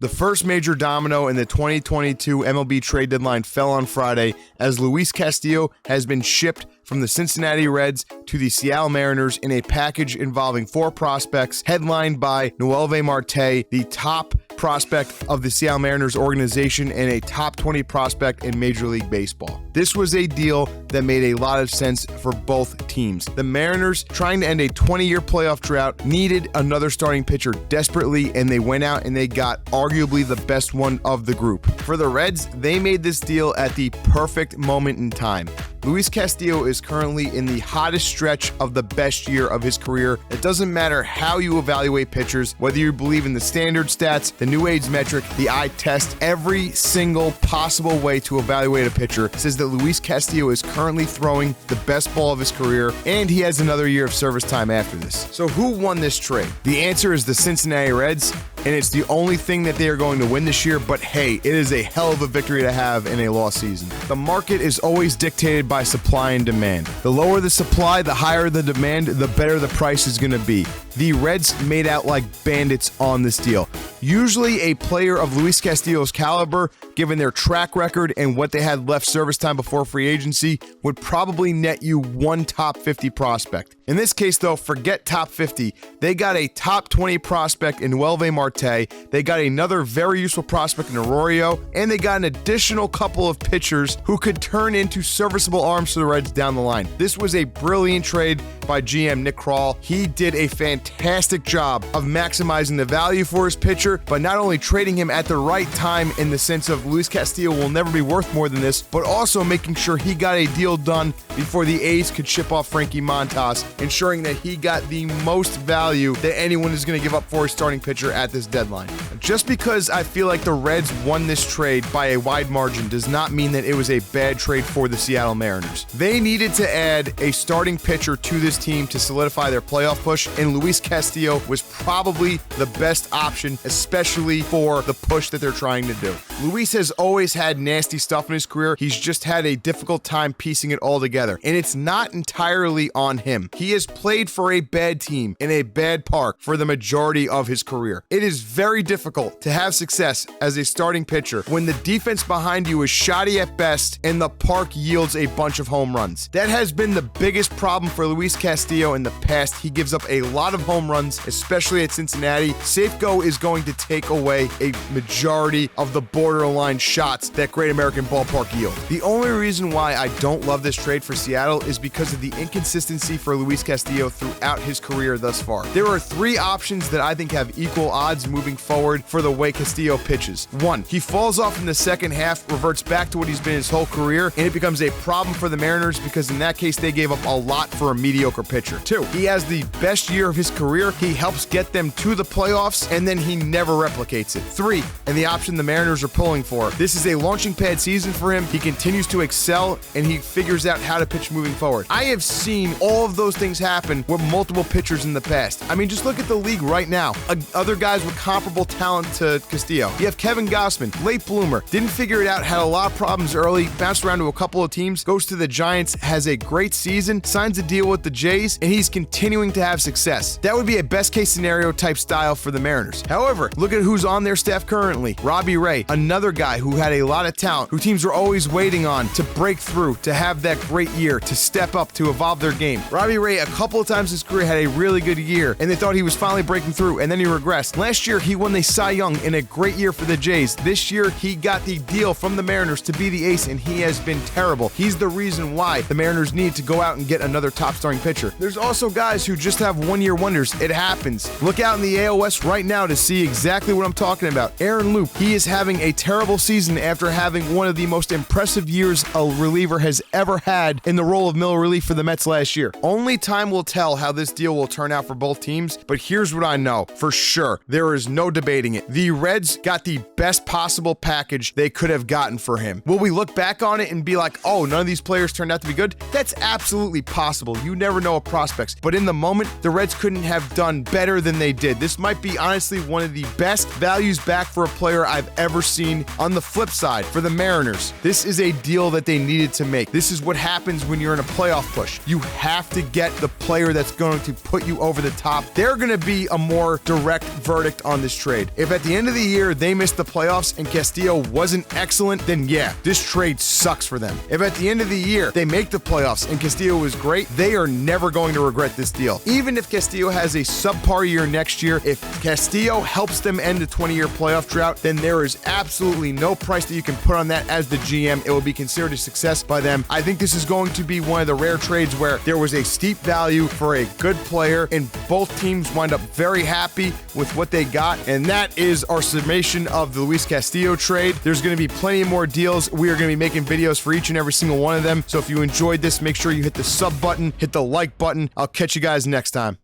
The first major domino in the 2022 MLB trade deadline fell on Friday as Luis Castillo has been shipped from the Cincinnati Reds to the Seattle Mariners in a package involving 4 prospects, headlined by Noelvi Marte, the top prospect of the Seattle Mariners organization and a top 20 prospect in Major League Baseball. This was a deal that made a lot of sense for both teams. The Mariners, trying to end a 20-year playoff drought, needed another starting pitcher desperately, and they went out and they got arguably the best one of the group. For the Reds, they made this deal at the perfect moment in time. Luis Castillo is currently in the hottest stretch of the best year of his career. It doesn't matter how you evaluate pitchers, whether you believe in the standard stats, the new age metric, the eye test, every single possible way to evaluate a pitcher says that Luis Castillo is currently throwing the best ball of his career, and he has another year of service time after this. So who won this trade? The answer is the Cincinnati Reds, and it's the only thing that they are going to win this year, but hey, it is a hell of a victory to have in a lost season. The market is always dictated by supply and demand. The lower the supply, the higher the demand, the better the price is going to be. The Reds made out like bandits on this deal. Usually a player of Luis Castillo's caliber, given their track record and what they had left service time before free agency, would probably net you one top 50 prospect. In this case, though, forget top 50. They got a top 20 prospect in Noelvi Marte. They got another very useful prospect in Arroyo, and they got an additional couple of pitchers who could turn into serviceable arms for the Reds down the line. This was a brilliant trade by GM Nick Krall. He did a fantastic job of maximizing the value for his pitcher, but not only trading him at the right time in the sense of Luis Castillo will never be worth more than this, but also making sure he got a deal done before the A's could ship off Frankie Montas, ensuring that he got the most value that anyone is going to give up for a starting pitcher at this deadline. Just because I feel like the Reds won this trade by a wide margin does not mean that it was a bad trade for the Seattle Mariners. They needed to add a starting pitcher to this team to solidify their playoff push, and Luis Castillo was probably the best option, especially for the push that they're trying to do. Luis has always had nasty stuff in his career. He's just had a difficult time piecing it all together, and it's not entirely on him. He has played for a bad team in a bad park for the majority of his career. It is very difficult to have success as a starting pitcher when the defense behind you is shoddy at best and the park yields a bunch of home runs. That has been the biggest problem for Luis Castillo in the past. He gives up a lot of home runs, especially at Cincinnati. Safeco is going to take away a majority of the borderline shots that Great American Ballpark yield. The only reason why I don't love this trade for Seattle is because of the inconsistency for Luis Castillo throughout his career thus far. There are 3 options that I think have equal odds moving forward for the way Castillo pitches. 1, he falls off in the second half, reverts back to what he's been his whole career, and it becomes a problem for the Mariners because in that case they gave up a lot for a mediocre pitcher. 2, he has the best year of his career, he helps get them to the playoffs, and then he never replicates it. 3, and the option the Mariners are pulling for, this is a launching pad season for him, he continues to excel, and he figures out how to pitch moving forward. I have seen all of those things happen with multiple pitchers in the past. I mean, just look at the league right now. Other guys with comparable talent to Castillo. You have Kevin Gausman, late bloomer, didn't figure it out, had a lot of problems early, bounced around to a couple of teams, goes to the Giants, has a great season, signs a deal with the Jays, and he's continuing to have success. That would be a best case scenario type style for the Mariners. However, look at who's on their staff currently. Robbie Ray, another guy who had a lot of talent, who teams were always waiting on to break through, to have that great year, to step up, to evolve their game. Robbie Ray, a couple of times in his career, had a really good year, and they thought he was finally breaking through, and then he regressed. Last year, he won the Cy Young in a great year for the Jays. This year, he got the deal from the Mariners to be the ace, and he has been terrible. He's the reason why the Mariners need to go out and get another top starting pitcher. There's also guys who just have one-year wonders. It happens. Look out in the AL West right now to see exactly what I'm talking about. Aaron Loop, he is having a terrible season after having one of the most impressive years a reliever has ever had in the role of middle relief for the Mets last year. Only time will tell how this deal will turn out for both teams, but here's what I know for sure. There is no debating it. The Reds got the best possible package they could have gotten for him. Will we look back on it and be like, oh, none of these players turned out to be good? That's absolutely possible. You never know with prospects. But in the moment, the Reds couldn't have done better than they did. This might be honestly one of the best values back for a player I've ever seen. On the flip side, for the Mariners, this is a deal that they needed to make. This is what happens when you're in a playoff push. You have to get get the player that's going to put you over the top, they're going to be a more direct verdict on this trade. If at the end of the year they missed the playoffs and Castillo wasn't excellent, then yeah, this trade sucks for them. If at the end of the year they make the playoffs and Castillo was great, they are never going to regret this deal. Even if Castillo has a subpar year next year, if Castillo helps them end a 20-year playoff drought, then there is absolutely no price that you can put on that as the GM. It will be considered a success by them. I think this is going to be one of the rare trades where there was a steep value for a good player, and both teams wind up very happy with what they got. And that is our summation of the Luis Castillo trade. There's going to be plenty more deals. We are going to be making videos for each and every single one of them. So if you enjoyed this, make sure you hit the sub button, hit the like button. I'll catch you guys next time.